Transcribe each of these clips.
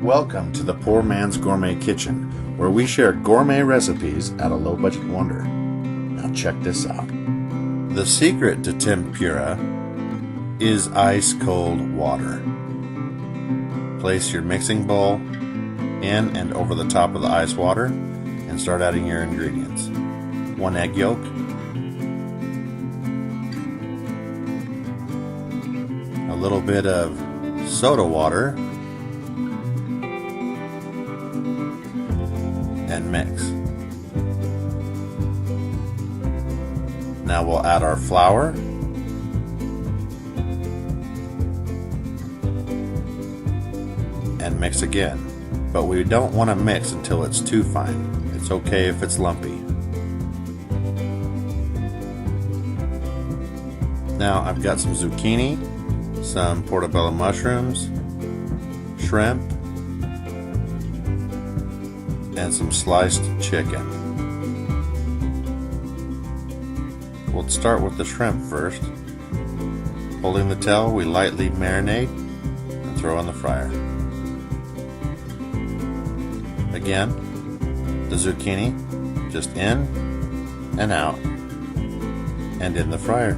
Welcome to the Poor Man's Gourmet Kitchen, where we share gourmet recipes at a low-budget wonder. Now check this out. The secret to tempura is ice-cold water. Place your mixing bowl in and over the top of the ice water and start adding your ingredients. 1 egg yolk, a little bit of soda water, and mix. Now we'll add our flour, and mix again. But we don't want to mix until it's too fine. It's okay if it's lumpy. Now I've got some zucchini, some portobello mushrooms, shrimp, and some sliced chicken. We'll start with the shrimp first. Holding the tail, we lightly marinate and throw in the fryer. Again, the zucchini, just in and out, and in the fryer.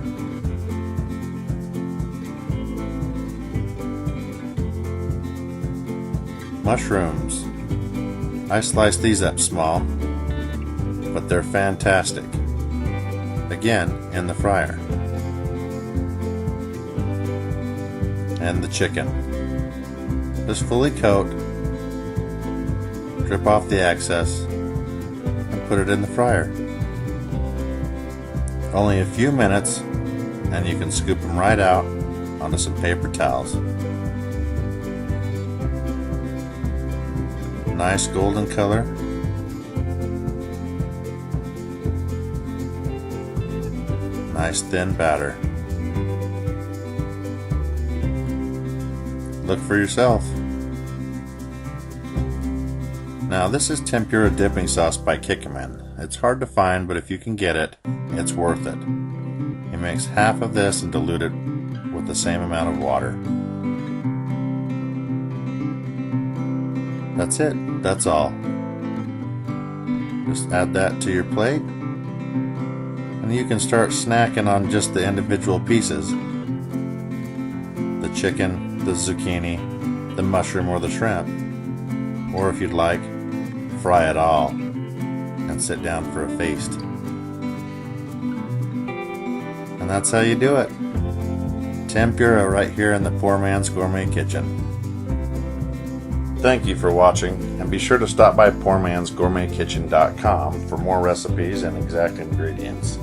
Mushrooms. I sliced these up small, but they're fantastic. Again, in the fryer. And the chicken. Just fully coat, strip off the excess, and put it in the fryer. Only a few minutes, and you can scoop them right out onto some paper towels. Nice golden color. Nice thin batter. Look for yourself. Now this is tempura dipping sauce by Kikkoman. It's hard to find, but if you can get it, it's worth it. You mix half of this and dilute it with the same amount of water. That's it. That's all. Just add that to your plate, and you can start snacking on just the individual pieces. The chicken, the zucchini, the mushroom, or the shrimp. Or if you'd like, fry it all and sit down for a feast. And that's how you do it. Tempura right here in the Poor Man's Gourmet Kitchen. Thank you for watching, and be sure to stop by poormansgourmetkitchen.com for more recipes and exact ingredients.